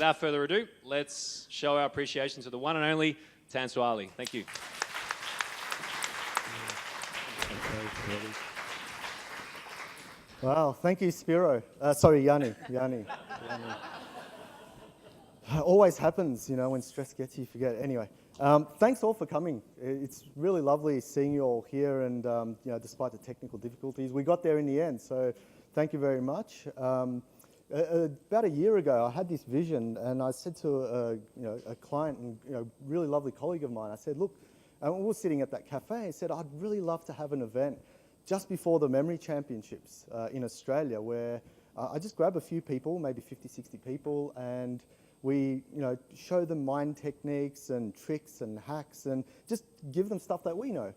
without further ado, let's show our appreciation to the one and only Tansel. Thank you. Wow, thank you, Spiro. Yanni. Always happens, when stress gets you, you forget. Anyway, thanks all for coming. It's really lovely seeing you all here, and despite the technical difficulties, we got there in the end. So, thank you very much. About a year ago, I had this vision, and I said to a client and really lovely colleague of mine, I said, look, and we were sitting at that cafe. I said, I'd really love to have an event just before the Memory Championships in Australia, where I just grab a few people, maybe 50, 60 people, and we show them mind techniques and tricks and hacks and just give them stuff that we know,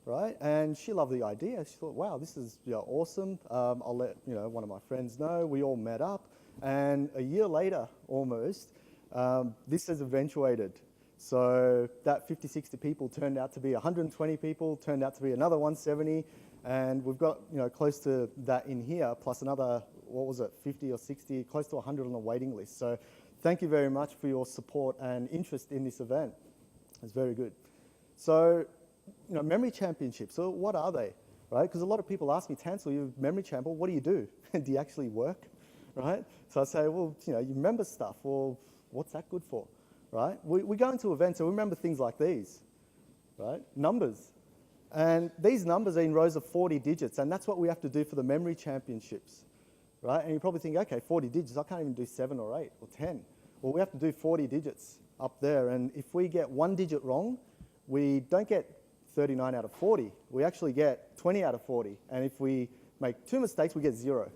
right? And she loved the idea. She thought, wow, this is awesome. I'll let one of my friends know. We all met up, and a year later, almost, this has eventuated. So that 50, 60 people turned out to be 120 people, turned out to be another 170, and we've got close to that in here, plus another, 50 or 60, close to 100 on the waiting list. So thank you very much for your support and interest in this event. It's very good. So, Memory Championships, so what are they, right? Because a lot of people ask me, Tansel, you're Memory Champ, well, what do you do? Do you actually work, right? So I say, well, you remember stuff. Well, what's that good for, right? We go into events and we remember things like these, right? Numbers. And these numbers are in rows of 40 digits, and that's what we have to do for the Memory Championships, right? And you probably think, okay, 40 digits, I can't even do 7 or 8 or 10. Well, we have to do 40 digits up there, and if we get one digit wrong, we don't get 39 out of 40. We actually get 20 out of 40, and if we make 2 mistakes, we get 0,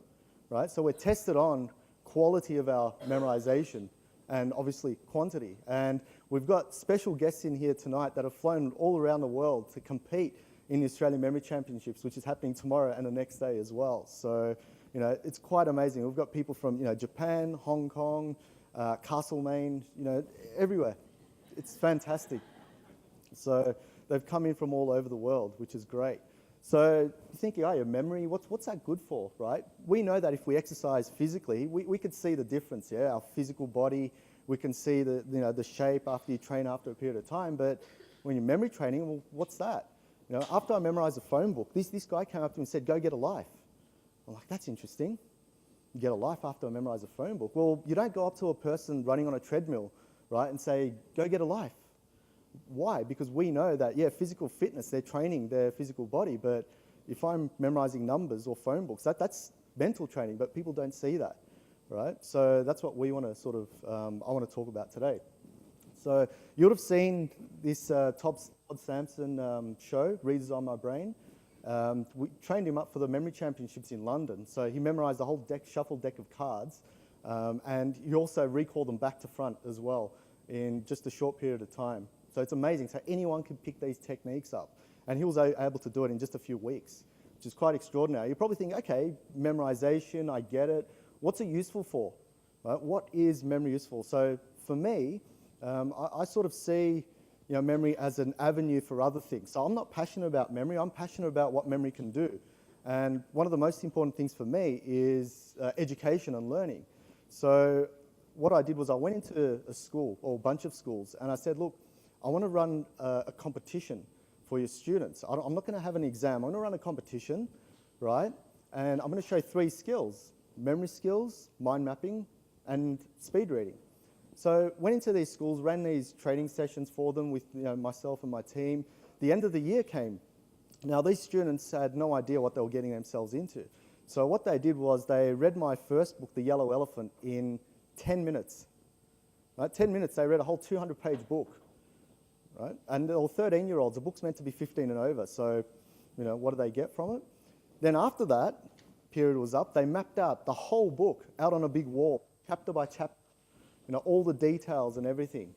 right? So we're tested on quality of our memorization and obviously quantity. And we've got special guests in here tonight that have flown all around the world to compete in the Australian Memory Championships, which is happening tomorrow and the next day as well. So, it's quite amazing. We've got people from, Japan, Hong Kong, Castlemaine, everywhere. It's fantastic. So they've come in from all over the world, which is great. So you're thinking, your memory, what's that good for, right? We know that if we exercise physically, we could see the difference, our physical body, we can see the shape after you train after a period of time, but when you're memory training, well, what's that? After I memorized a phone book, this guy came up to me and said, go get a life. I'm like, that's interesting. You get a life after I memorize a phone book. Well, you don't go up to a person running on a treadmill, right, and say, go get a life. Why? Because we know that, physical fitness, they're training their physical body, but if I'm memorizing numbers or phone books, that's mental training, but people don't see that, right? So that's what we want to I want to talk about today. So you would have seen this Todd Sampson show, Readers on My Brain. We trained him up for the Memory Championships in London. So he memorized the whole shuffled deck of cards, and he also recalled them back to front as well in just a short period of time. So it's amazing. So anyone can pick these techniques up. And he was able to do it in just a few weeks, which is quite extraordinary. You probably think, okay, memorization, I get it. What's it useful for? Right? What is memory useful? So for me, I sort of see memory as an avenue for other things. So I'm not passionate about memory. I'm passionate about what memory can do. And one of the most important things for me is education and learning. So what I did was I went into a school, or a bunch of schools, and I said, look, I want to run a competition for your students. I'm not going to have an exam. I'm going to run a competition, right? And I'm going to show 3 skills: memory skills, mind mapping, and speed reading. So went into these schools, ran these training sessions for them with myself and my team. The end of the year came. Now these students had no idea what they were getting themselves into. So what they did was they read my first book, The Yellow Elephant, in 10 minutes. Right? 10 minutes, they read a whole 200-page book. Right? And they're all 13-year-olds. The book's meant to be 15 and over, so what do they get from it? Then after that period was up, they mapped out the whole book out on a big wall, chapter by chapter, all the details and everything.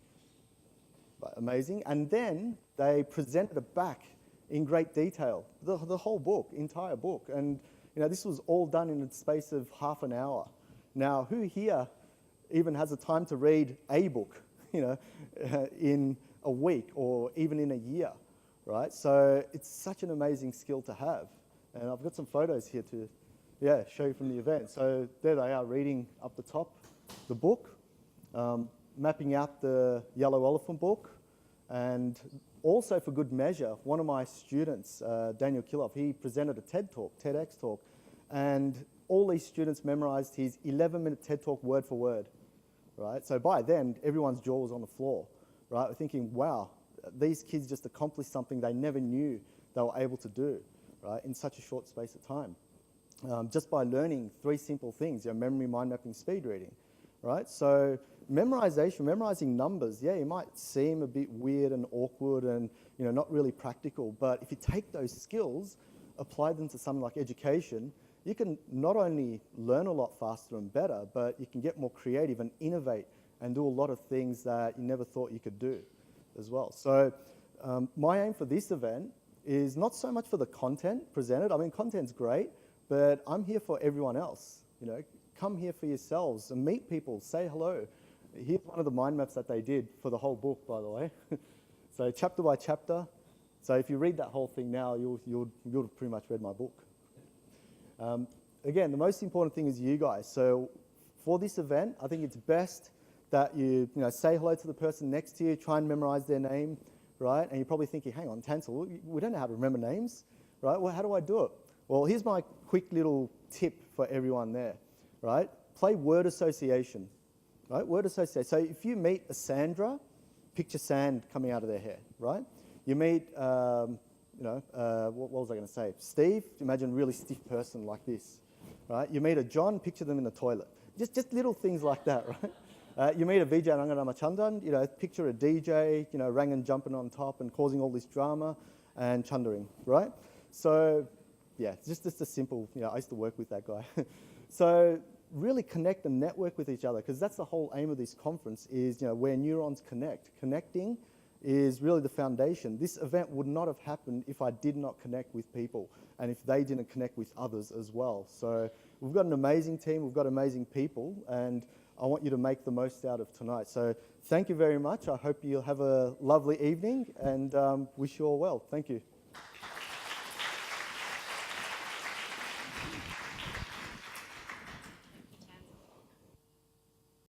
Amazing. And then they presented it back in great detail, the whole book, entire book. And this was all done in the space of half an hour. Now, who here even has the time to read a book, in a week or even in a year, right? So it's such an amazing skill to have. And I've got some photos here to show you from the event. So there they are reading up the top, the book. mapping out the Yellow Elephant book, and also for good measure, one of my students, Daniel Kiloff, he presented a TEDx talk, and all these students memorized his 11-minute TED talk word for word, right? So by then, everyone's jaw was on the floor, right? We're thinking, wow, these kids just accomplished something they never knew they were able to do, right, in such a short space of time. Just by learning 3 simple things, memory, mind mapping, speed reading, right? So memorizing numbers, yeah, it might seem a bit weird and awkward and not really practical, but if you take those skills, apply them to something like education, you can not only learn a lot faster and better, but you can get more creative and innovate and do a lot of things that you never thought you could do as well. So my aim for this event is not so much for the content presented. I mean, content's great, but I'm here for everyone else. Come here for yourselves and meet people, say hello. Here's one of the mind maps that they did for the whole book, by the way. So chapter by chapter. So if you read that whole thing now, you'll have pretty much read my book. Again, the most important thing is you guys. So for this event, I think it's best that you say hello to the person next to you, try and memorize their name, right? And you're probably thinking, hang on, Tansel, we don't know how to remember names, right? Well, how do I do it? Well, here's my quick little tip for everyone there, right? Play word association, right? Word association. So if you meet a Sandra, picture sand coming out of their hair, right? You meet, what was I going to say? Steve, imagine a really stiff person like this, right? You meet a John, picture them in the toilet. Just little things like that, right? You meet a Vijay Ranganamachandan, picture a DJ, Rangan jumping on top and causing all this drama and chundering, right? So, yeah, it's just a simple, I used to work with that guy. So really connect and network with each other, because that's the whole aim of this conference is, where neurons connect. Connecting is really the foundation. This event would not have happened if I did not connect with people and if they didn't connect with others as well. So we've got an amazing team, we've got amazing people, and I want you to make the most out of tonight. So thank you very much. I hope you'll have a lovely evening and wish you all well. Thank you.